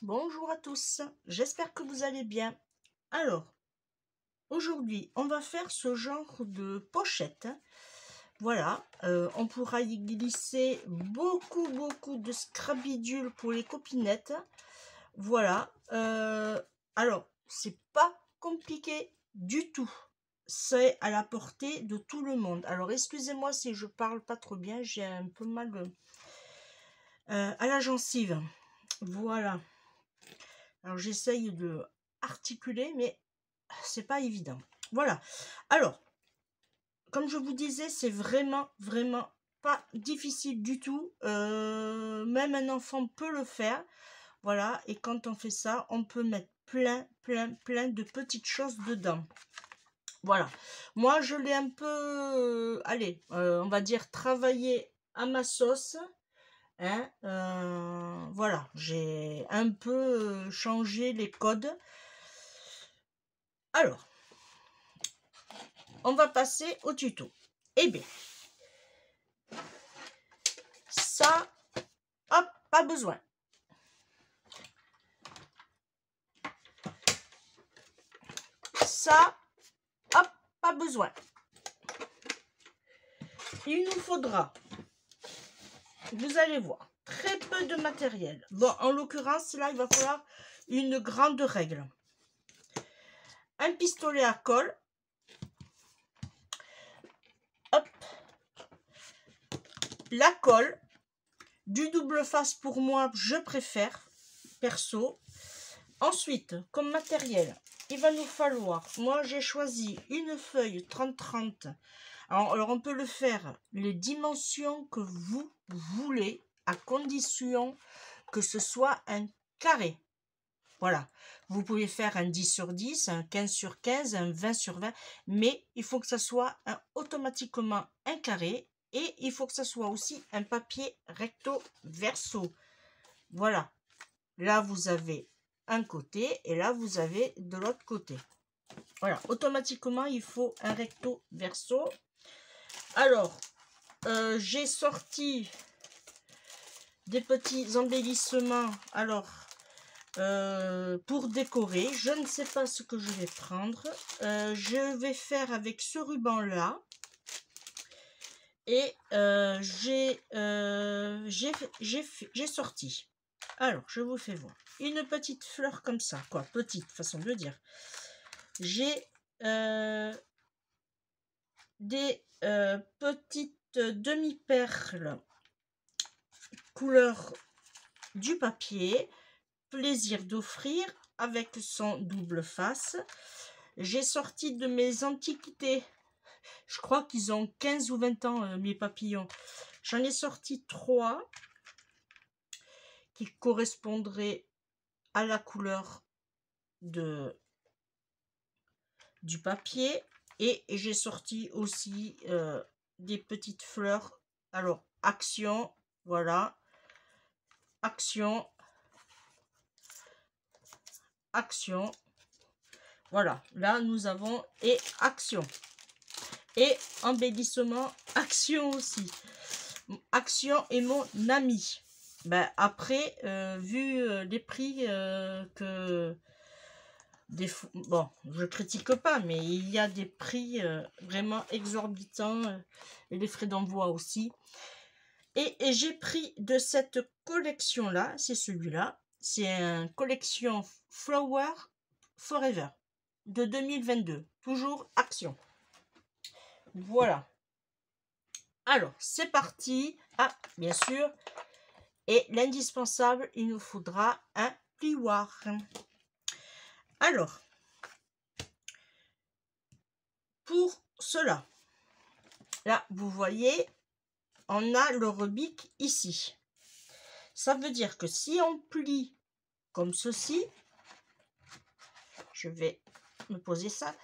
Bonjour à tous, j'espère que vous allez bien. Alors, aujourd'hui, on va faire ce genre de pochette. Voilà, on pourra y glisser beaucoup de scrabidules pour les copinettes. Voilà, alors, c'est pas compliqué du tout. C'est à la portée de tout le monde. Alors, excusez-moi si je parle pas trop bien, j'ai un peu mal à la gencive. Voilà. Alors j'essaye de articuler, mais c'est pas évident. Voilà. Alors, comme je vous disais, c'est vraiment pas difficile du tout. Même un enfant peut le faire. Voilà. Et quand on fait ça, on peut mettre plein de petites choses dedans. Voilà. Moi, je l'ai un peu, allez, on va dire travaillé à ma sauce. Hein, voilà, j'ai un peu changé les codes. Alors, on va passer au tuto. Eh bien, ça, hop, pas besoin. Ça, hop, pas besoin. Il nous faudra, vous allez voir, très peu de matériel. Bon, en l'occurrence, là, il va falloir une grande règle. Un pistolet à colle. Hop. La colle. Du double face pour moi, je préfère, perso. Ensuite, comme matériel, il va nous falloir, moi j'ai choisi une feuille 30-30. Alors on peut le faire les dimensions que vous voulez, à condition que ce soit un carré. Voilà, vous pouvez faire un 10/10, un 15/15, un 20/20, mais il faut que ça soit automatiquement un carré et il faut que ça soit aussi un papier recto verso. Voilà, là vous avez un côté et là vous avez de l'autre côté. Voilà, automatiquement il faut un recto verso. Alors, j'ai sorti des petits embellissements. Alors, pour décorer, je ne sais pas ce que je vais prendre. Je vais faire avec ce ruban là. Et j'ai sorti. Alors, je vous fais voir. Une petite fleur comme ça, quoi. Petite façon de dire. J'ai des petites demi-perles couleur du papier. Plaisir d'offrir avec son double face. J'ai sorti de mes antiquités. Je crois qu'ils ont 15 ou 20 ans, mes papillons. J'en ai sorti 3 qui correspondraient à la couleur du papier. Et j'ai sorti aussi des petites fleurs. Alors, action, voilà. Action. Action. Voilà, là nous avons et action. Et embellissement, action aussi. Action est mon ami. Ben, après, vu les prix bon, je critique pas, mais il y a des prix vraiment exorbitants et les frais d'envoi aussi. Et j'ai pris de cette collection-là, c'est celui-là. C'est une collection Flower Forever de 2022. Toujours action. Voilà. Alors, c'est parti. Ah, bien sûr. Et l'indispensable, il nous faudra un plioir. Alors, pour cela, là, vous voyez, on a le rebic ici. Ça veut dire que si on plie comme ceci, je vais me poser ça.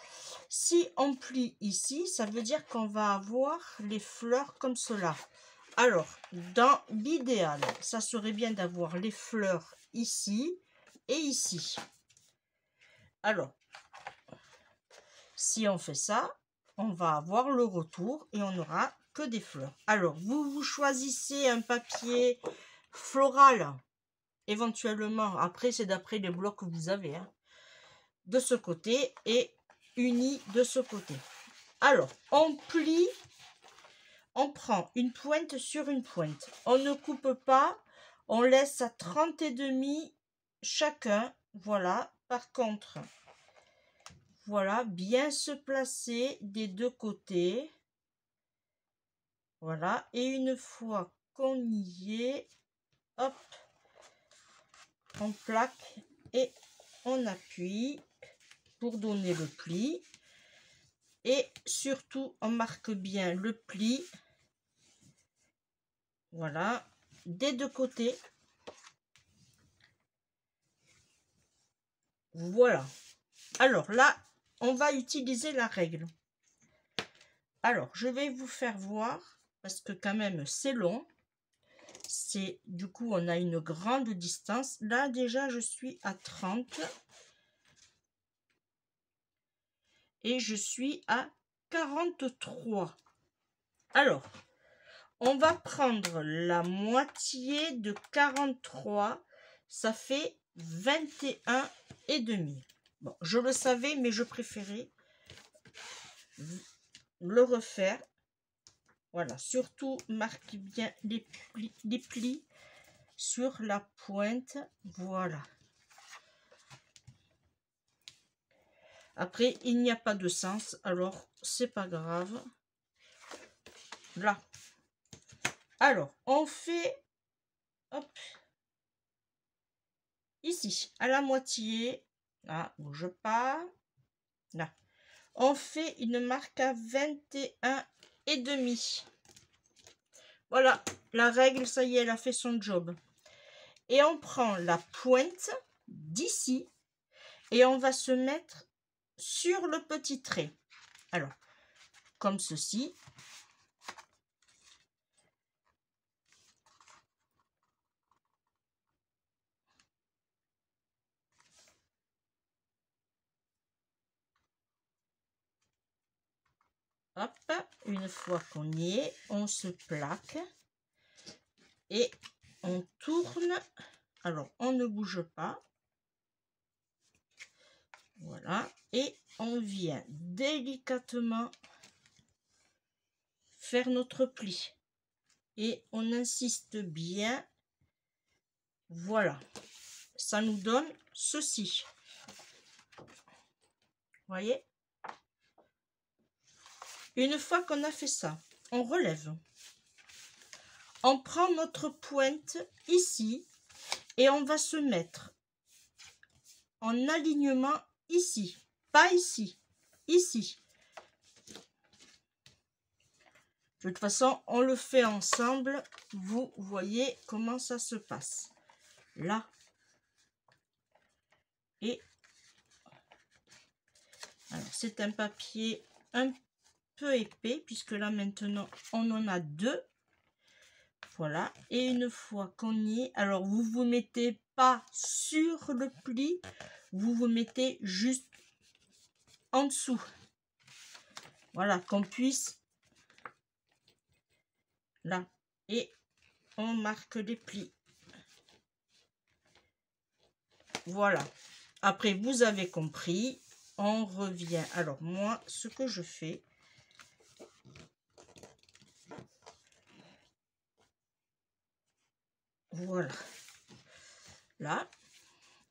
Si on plie ici, ça veut dire qu'on va avoir les fleurs comme cela. Alors, dans l'idéal, ça serait bien d'avoir les fleurs ici et ici. Alors, si on fait ça, on va avoir le retour et on n'aura que des fleurs. Alors, vous choisissez un papier floral éventuellement, après c'est d'après les blocs que vous avez, hein, de ce côté et unis de ce côté. Alors, on plie, on prend une pointe sur une pointe. On ne coupe pas, on laisse à 30,5 chacun. Voilà, par contre, voilà, bien se placer des deux côtés. Voilà, et une fois qu'on y est, hop, on plaque et on appuie pour donner le pli. Et surtout, on marque bien le pli. Voilà, des deux côtés. Voilà. Alors là, on va utiliser la règle. Alors, je vais vous faire voir, parce que quand même, c'est long. C'est, du coup, on a une grande distance. Là, déjà, je suis à 30. Et je suis à 43. Alors, on va prendre la moitié de 43. Ça fait 21,5. Bon, je le savais, mais je préférais le refaire. Voilà, surtout marquez bien les plis sur la pointe. Voilà. Après, il n'y a pas de sens, alors c'est pas grave. Là. Alors, on fait, hop, ici, à la moitié. Là, bouge pas. Là. On fait une marque à 21,5. Voilà, la règle, ça y est, elle a fait son job. Et on prend la pointe d'ici et on va se mettre sur le petit trait. Alors, comme ceci. Hop, une fois qu'on y est, on se plaque et on tourne. Alors, on ne bouge pas. Voilà, et on vient délicatement faire notre pli. Et on insiste bien. Voilà, ça nous donne ceci. Voyez? Une fois qu'on a fait ça, on relève. On prend notre pointe ici et on va se mettre en alignement ici. Pas ici, ici. De toute façon, on le fait ensemble. Vous voyez comment ça se passe. Là. Et c'est un papier un peu épais, puisque là maintenant, on en a deux. Voilà. Et une fois qu'on y est, alors vous vous mettez pas sur le pli, vous vous mettez juste en dessous. Voilà, qu'on puisse... Là. Et on marque les plis. Voilà. Après, vous avez compris. On revient. Alors, moi, ce que je fais... Voilà. Là.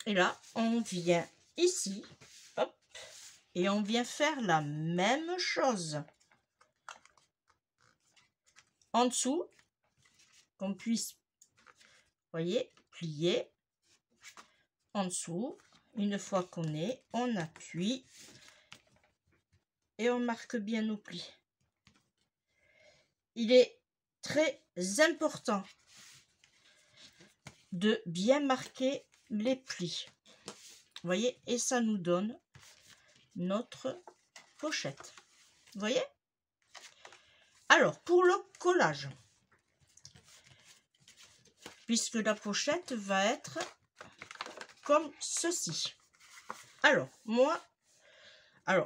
Et là, on vient ici. Hop. Et on vient faire la même chose. En dessous. Qu'on puisse, voyez, plier. En dessous. Une fois qu'on est, on appuie. Et on marque bien nos plis. Il est très important de bien marquer les plis. Vous voyez, et ça nous donne notre pochette. Vous voyez? Alors, pour le collage, puisque la pochette va être comme ceci. Alors, moi,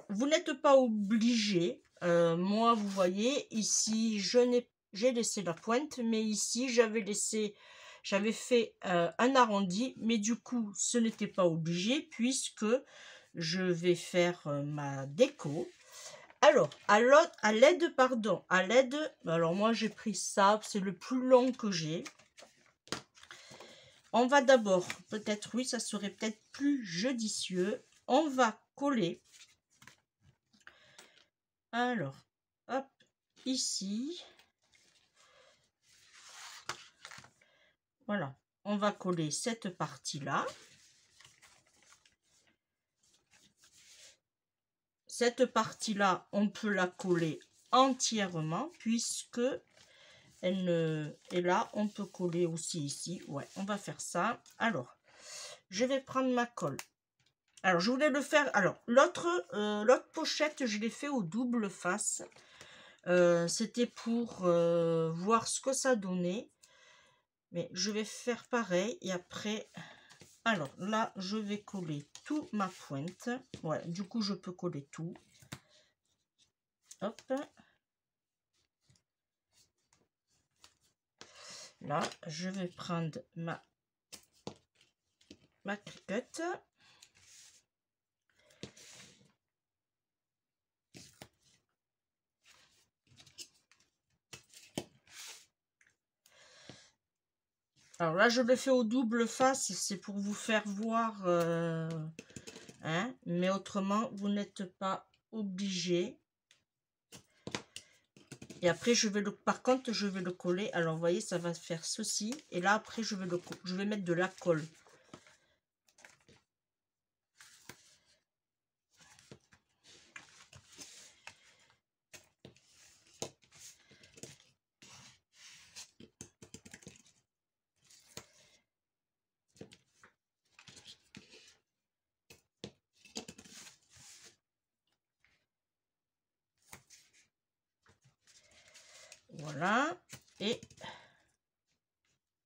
vous n'êtes pas obligé. Moi, vous voyez, ici, j'ai laissé la pointe, mais ici, j'avais laissé j'avais fait un arrondi, mais du coup, ce n'était pas obligé puisque je vais faire ma déco. Alors, à l'aide, pardon, à l'aide, alors moi j'ai pris ça, c'est le plus long que j'ai. On va d'abord, peut-être, oui, ça serait peut-être plus judicieux. On va coller. Alors, hop, ici. Voilà, on va coller cette partie-là. Cette partie-là, on peut la coller entièrement puisque elle ne... Et là, on peut coller aussi ici. Ouais, on va faire ça. Alors, je vais prendre ma colle. Alors, je voulais le faire... Alors, l'autre pochette, je l'ai fait au double face. C'était pour voir ce que ça donnait. Mais je vais faire pareil. Et après... Alors, là, je vais coller tout ma pointe. Ouais, du coup, je peux coller tout. Hop. Là, je vais prendre ma cricotte. Alors là, je le fais au double face, c'est pour vous faire voir, hein, mais autrement, vous n'êtes pas obligé. Et après, par contre, je vais le coller. Alors, vous voyez, ça va faire ceci. Et là, après, je vais mettre de la colle. Voilà. Et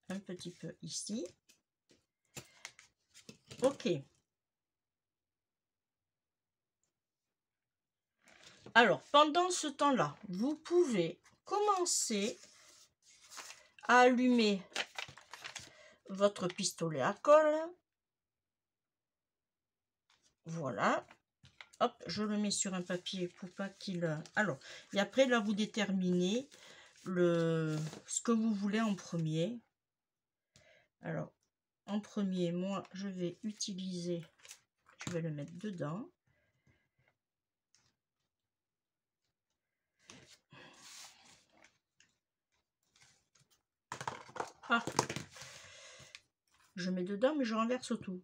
un petit peu ici. Ok. Alors, pendant ce temps-là, vous pouvez commencer à allumer votre pistolet à colle. Voilà. Hop, je le mets sur un papier pour pas qu'il... Alors, et après, là, vous déterminez ce que vous voulez en premier. Alors, en premier, moi, je vais utiliser... Je vais le mettre dedans. Ah, je mets dedans, mais je renverse tout.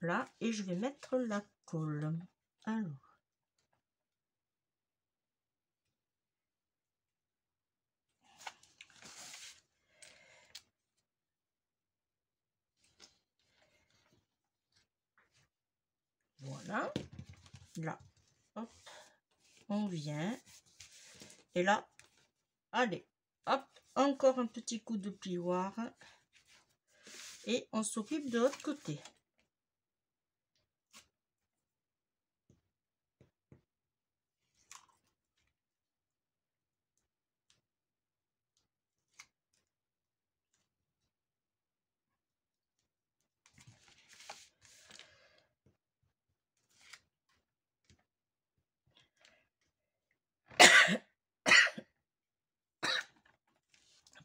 Là, et je vais mettre la colle. Alors. Voilà. Là, hop, on vient. Et là, allez, hop, encore un petit coup de plioir. Et on s'occupe de l'autre côté.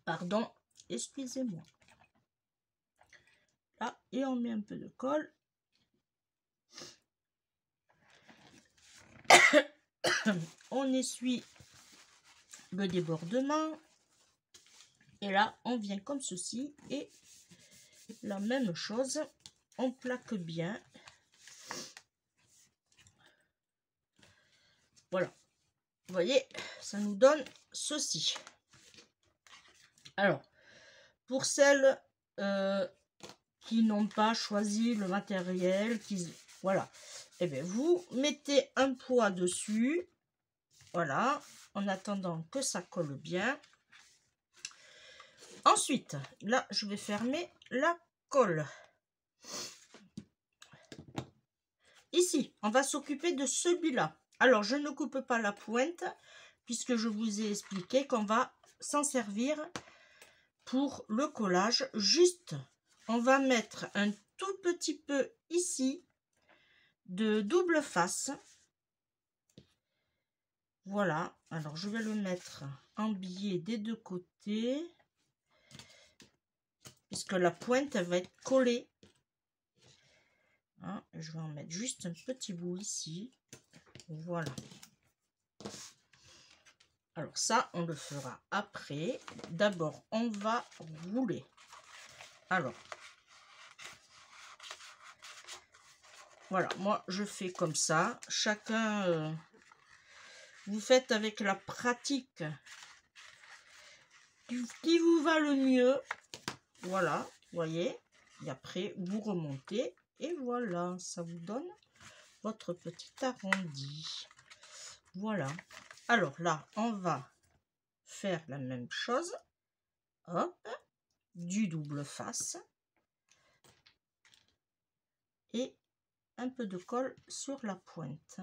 Pardon, excusez-moi. Là, et on met un peu de colle. On essuie le débordement. Et là, on vient comme ceci. Et la même chose, on plaque bien. Voilà. Vous voyez, ça nous donne ceci. Alors, pour celles qui n'ont pas choisi le matériel, voilà, et bien vous mettez un poids dessus, voilà, en attendant que ça colle bien. Ensuite, là, je vais fermer la colle. Ici, on va s'occuper de celui-là. Alors, je ne coupe pas la pointe puisque je vous ai expliqué qu'on va s'en servir pour le collage. Juste, on va mettre un tout petit peu ici de double face. Voilà, alors je vais le mettre en biais des deux côtés, puisque la pointe elle va être collée. Hein, je vais en mettre juste un petit bout ici. Voilà. Alors ça, on le fera après. D'abord, on va rouler. Alors, voilà, moi je fais comme ça. Chacun, vous faites avec la pratique qui vous va le mieux. Voilà, vous voyez. Et après, vous remontez. Et voilà, ça vous donne votre petit arrondi. Voilà. Alors là, on va faire la même chose. Hop, du double face. Et un peu de colle sur la pointe.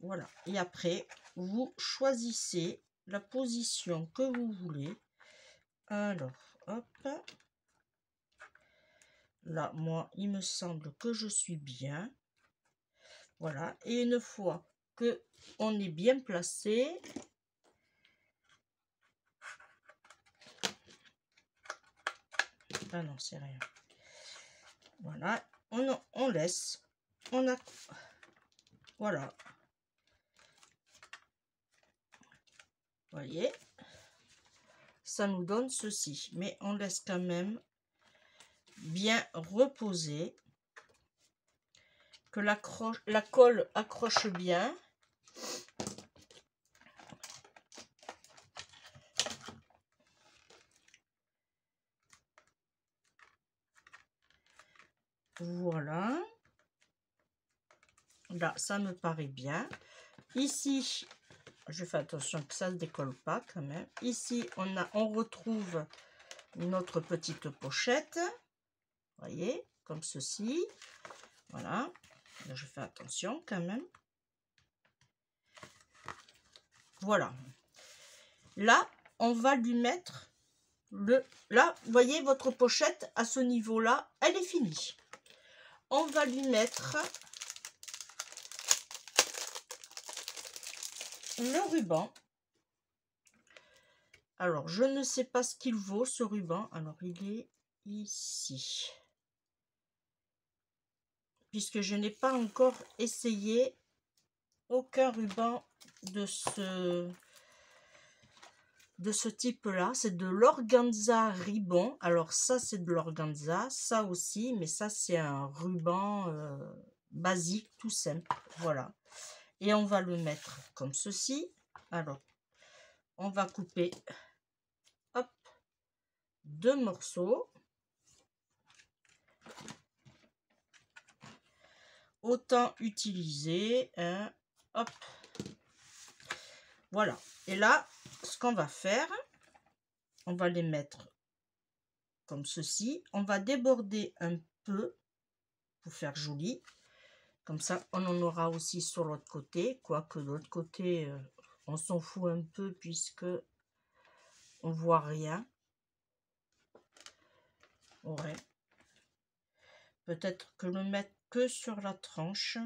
Voilà. Et après, vous choisissez la position que vous voulez. Alors, hop. Là, moi, il me semble que je suis bien. Voilà. Et une fois que on est bien placé, ah non, c'est rien. Voilà. On laisse. On a... Voilà. Voyez, ça nous donne ceci, mais on laisse quand même bien reposer, que la colle accroche bien. Voilà, là ça me paraît bien. Ici, je fais attention que ça ne décolle pas quand même. Ici, on retrouve notre petite pochette, voyez, comme ceci. Voilà, là, je fais attention quand même. Voilà, là on va lui mettre là, vous voyez, votre pochette à ce niveau là, elle est finie. On va lui mettre le ruban. Alors, je ne sais pas ce qu'il vaut, ce ruban. Alors, il est ici. Puisque je n'ai pas encore essayé aucun ruban de ce type-là. C'est de l'organza ribbon. Alors, ça, c'est de l'organza. Ça aussi, mais ça, c'est un ruban basique, tout simple. Voilà. Et on va le mettre comme ceci. Alors, on va couper, hop, 2 morceaux. Autant utiliser, hein, hop. Voilà. Et là, ce qu'on va faire, on va les mettre comme ceci. On va déborder un peu pour faire joli. Comme ça, on en aura aussi sur l'autre côté. Quoique de l'autre côté, on s'en fout un peu puisque on voit rien. Ouais. Peut-être que le mettre que sur la tranche.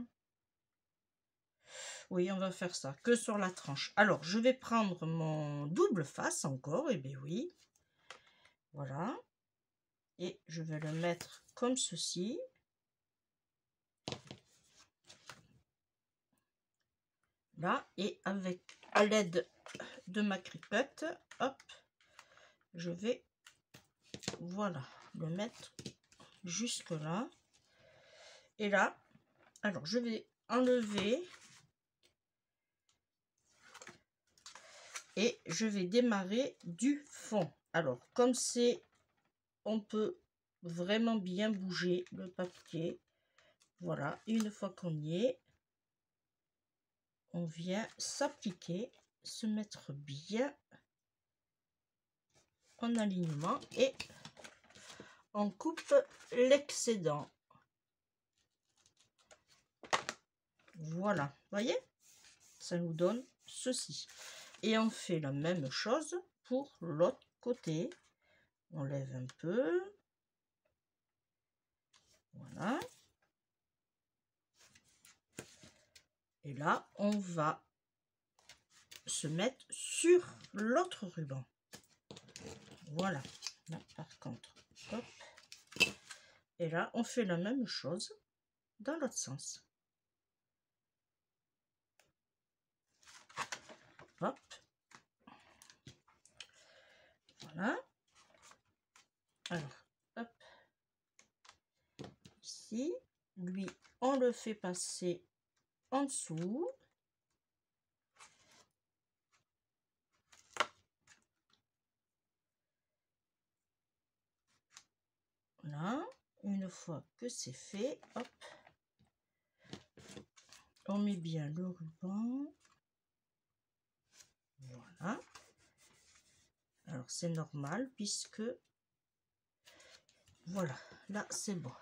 Oui, on va faire ça, que sur la tranche. Alors, je vais prendre mon double face encore. Et bien oui. Voilà. Et je vais le mettre comme ceci. Là, et avec, à l'aide de ma cripette, hop, je vais, voilà, le mettre jusque là. Et là, alors je vais enlever et je vais démarrer du fond. Alors, comme c'est, on peut vraiment bien bouger le papier. Voilà, une fois qu'on y est, on vient s'appliquer, se mettre bien en alignement et on coupe l'excédent. Voilà, voyez, ça nous donne ceci. Et on fait la même chose pour l'autre côté. On lève un peu. Voilà. Et là, on va se mettre sur l'autre ruban. Voilà. Là, par contre, hop. Et là, on fait la même chose dans l'autre sens. Hop. Voilà. Alors, hop. Ici, lui, on le fait passer en dessous. Voilà. Une fois que c'est fait, hop. On met bien le ruban. Voilà. Alors, c'est normal puisque... Voilà, là, c'est bon.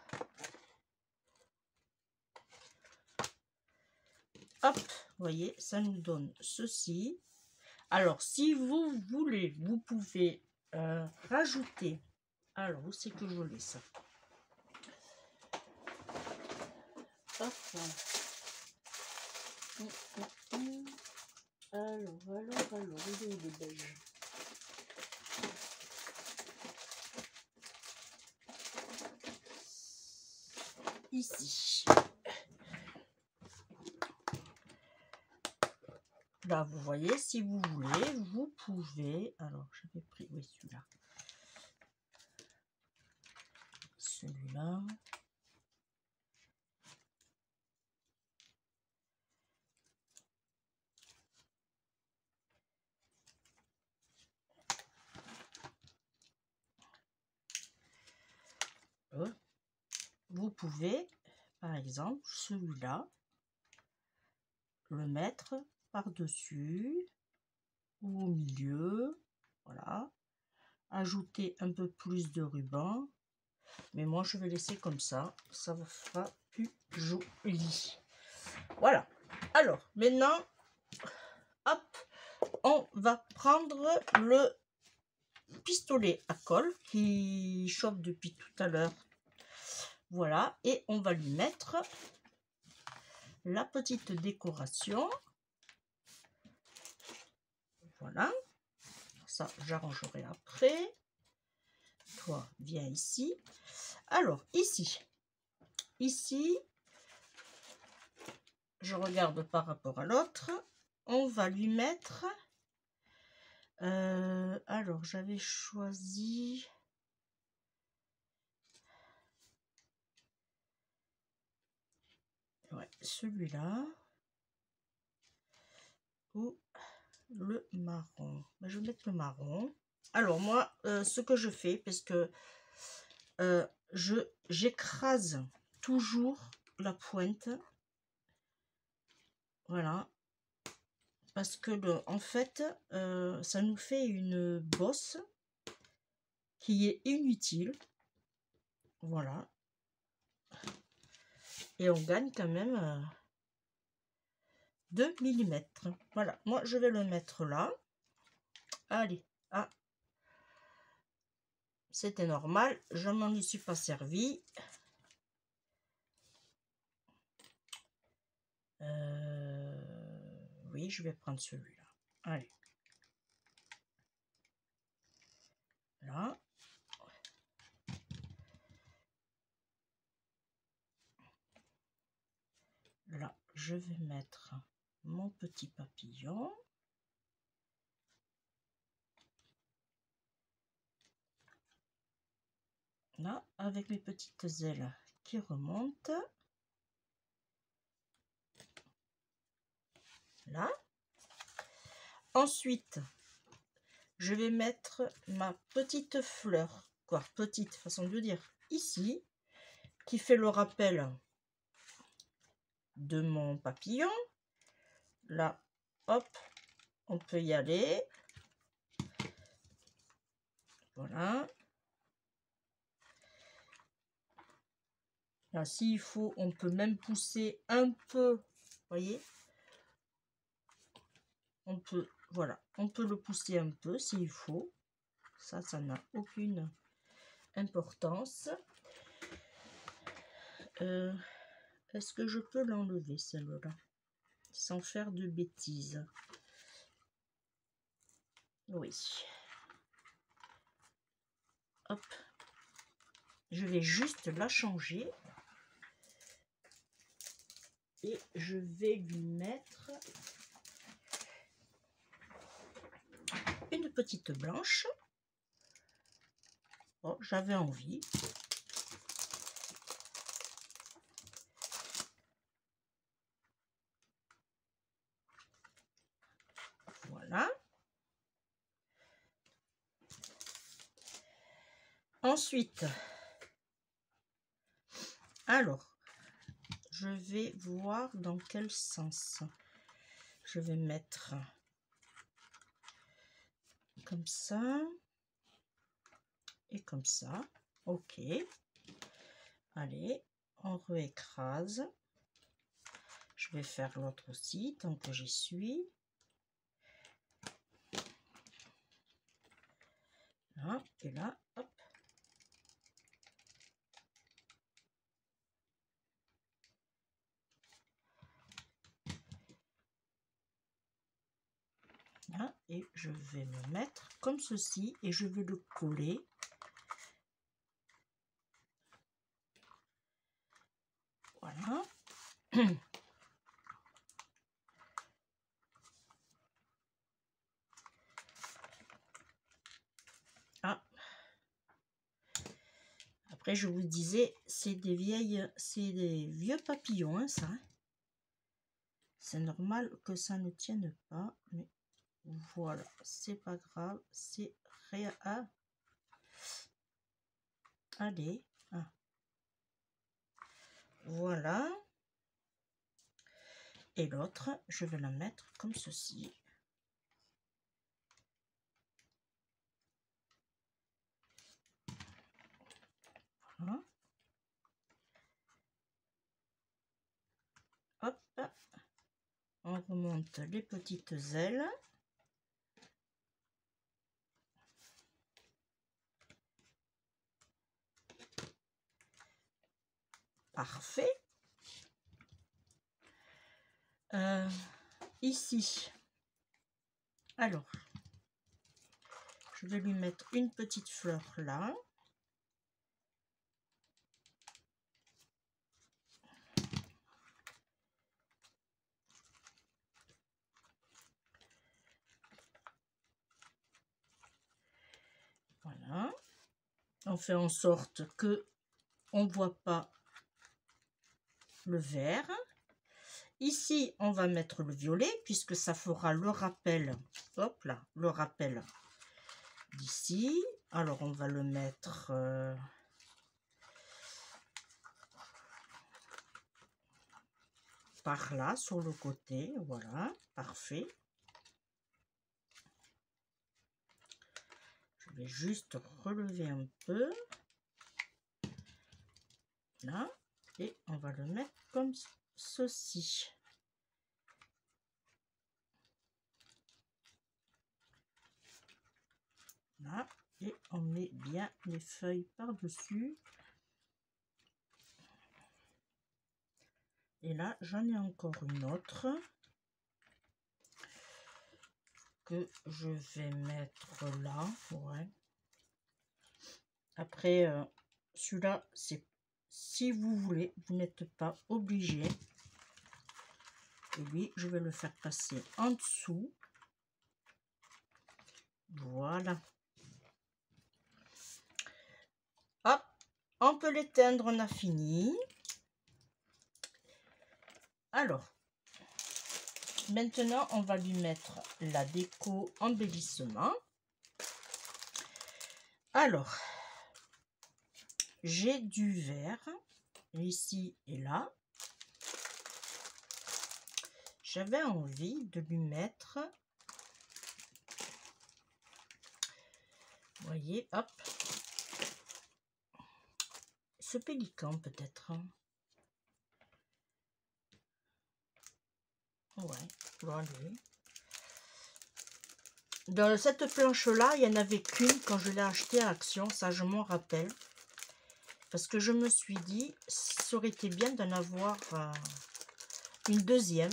Hop, vous voyez, ça nous donne ceci. Alors, si vous voulez, vous pouvez rajouter... Alors, où c'est que je l'ai, ça? Hop, voilà. Alors, il est où le beige? Ici. Là, vous voyez, si vous voulez, vous pouvez... Alors, j'avais pris... Oui, celui-là. Celui-là. Vous pouvez, par exemple, celui-là, le mettre par-dessus ou au milieu. Voilà. Ajouter un peu plus de ruban. Mais moi, je vais laisser comme ça. Ça vous fera plus joli. Voilà. Alors, maintenant, hop, on va prendre le pistolet à colle qui chauffe depuis tout à l'heure. Voilà. Et on va lui mettre la petite décoration. Voilà. Ça, j'arrangerai après. Toi, viens ici. Alors, ici, je regarde par rapport à l'autre. On va lui mettre... alors, j'avais choisi... Ouais, celui-là. Ou le marron. Je vais mettre le marron. Alors, moi, ce que je fais, parce que j'écrase toujours la pointe. Voilà. Parce que, en fait, ça nous fait une bosse qui est inutile. Voilà. Et on gagne quand même 2 mm. Voilà. Moi, je vais le mettre là. Allez. Ah. C'était normal. Je m'en y suis pas servi. Oui, je vais prendre celui-là. Allez. Là. Là, je vais mettre mon petit papillon. Là, avec mes petites ailes qui remontent. Là. Ensuite, je vais mettre ma petite fleur, quoi, petite façon de dire, ici, qui fait le rappel de mon papillon. Là, hop, on peut y aller. Voilà. Là, s'il faut, on peut même pousser un peu, voyez. on peut, voilà, on peut le pousser un peu s'il faut. Ça n'a aucune importance. Est-ce que je peux l'enlever, celle-là, sans faire de bêtises? Oui. Hop. Je vais juste la changer. Et je vais lui mettre une petite blanche. Oh, j'avais envie. Voilà. Ensuite, alors, je vais voir dans quel sens. Je vais mettre comme ça et comme ça. Ok. Allez, on réécrase. Je vais faire l'autre aussi tant que j'y suis. Là, et là, hop. Là, et je vais me mettre comme ceci et je vais le coller. Voilà. Ah. Après, je vous disais, c'est des vieux papillons, hein, ça. C'est normal que ça ne tienne pas, mais voilà, c'est pas grave, c'est rien. Ah. Allez, ah. Voilà. Et l'autre, je vais la mettre comme ceci. Voilà. Hop, on remonte les petites ailes. Parfait. Ici, alors, je vais lui mettre une petite fleur là. Voilà. On fait en sorte que on ne voit pas le vert. Ici, on va mettre le violet puisque ça fera le rappel. Hop là, le rappel d'ici. Alors, on va le mettre par là, sur le côté. Voilà, parfait. Je vais juste relever un peu. Là. Et on va le mettre comme ceci. Là. Et on met bien les feuilles par-dessus. Et là, j'en ai encore une autre que je vais mettre là. Ouais. Après, celui-là, c'est si vous voulez, vous n'êtes pas obligé. Et lui, je vais le faire passer en dessous. Voilà. Hop, on peut l'éteindre, on a fini. Alors, maintenant, on va lui mettre la déco embellissement. Alors, j'ai du vert, ici et là. J'avais envie de lui mettre, vous voyez, hop, ce pélican peut-être. Ouais, pour enlever. Dans cette planche-là, il n'y en avait qu'une quand je l'ai achetée à Action, ça je m'en rappelle. Parce que je me suis dit, ça aurait été bien d'en avoir une deuxième.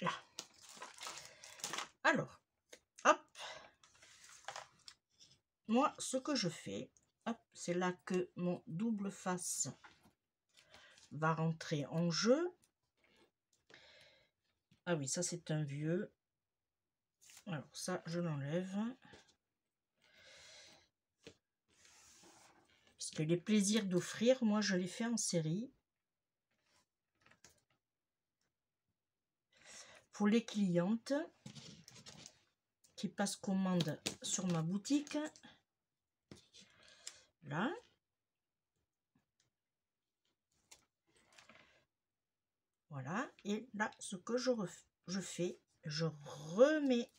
Là. Alors, hop. Moi, ce que je fais, hop, c'est là que mon double face va rentrer en jeu. Ah oui, ça c'est un vieux. Alors ça, je l'enlève. Parce que les plaisirs d'offrir, moi je les fais en série. Pour les clientes qui passent commande sur ma boutique. Là. Voilà. Et là, ce que je fais, je remets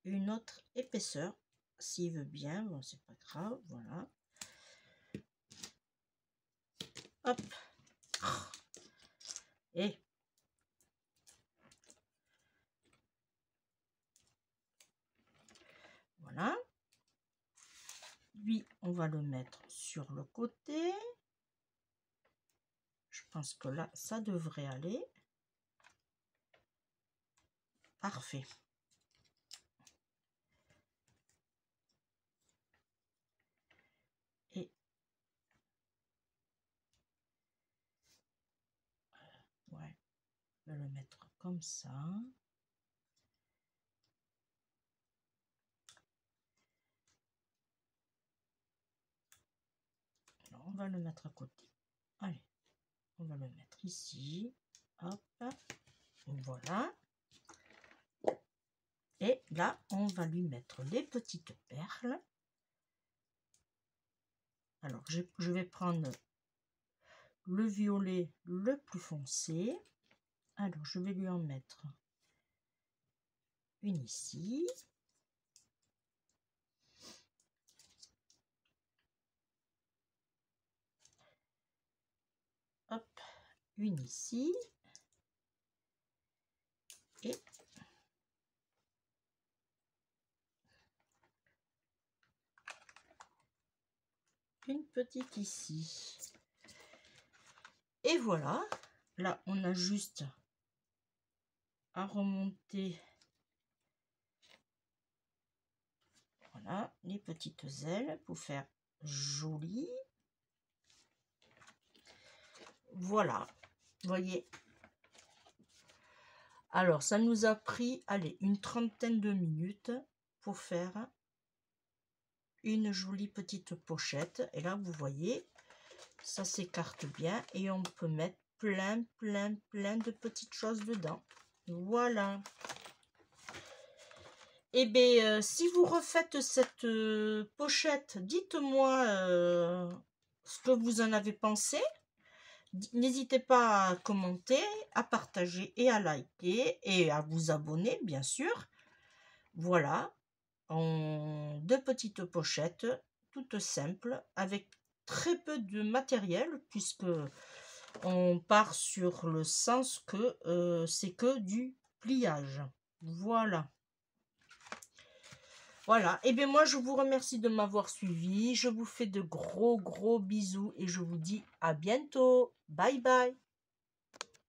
une autre épaisseur. S'il veut bien, bon, c'est pas grave. Voilà. Hop. Et voilà. Lui, on va le mettre sur le côté. Je pense que là, ça devrait aller. Parfait. Et ouais, je vais le mettre comme ça. Alors, on va le mettre à côté. Allez, on va le mettre ici. Hop, voilà. Et là, on va lui mettre les petites perles. Alors, je vais prendre le violet le plus foncé. Alors, je vais lui en mettre une ici. Hop, une ici. Et une petite ici. Et voilà. Là, on a juste à remonter. Voilà, les petites ailes pour faire joli. Voilà, voyez. Alors, ça nous a pris, allez, une trentaine de minutes pour faire une jolie petite pochette. Et là, vous voyez, ça s'écarte bien et on peut mettre plein de petites choses dedans. Voilà. Et bien, si vous refaites cette pochette, dites-moi ce que vous en avez pensé. N'hésitez pas à commenter, à partager et à liker et à vous abonner, bien sûr. Voilà, deux petites pochettes, toutes simples, avec très peu de matériel, puisque on part sur le sens que c'est que du pliage. Voilà. Voilà, et bien moi je vous remercie de m'avoir suivi, je vous fais de gros bisous et je vous dis à bientôt. Bye bye.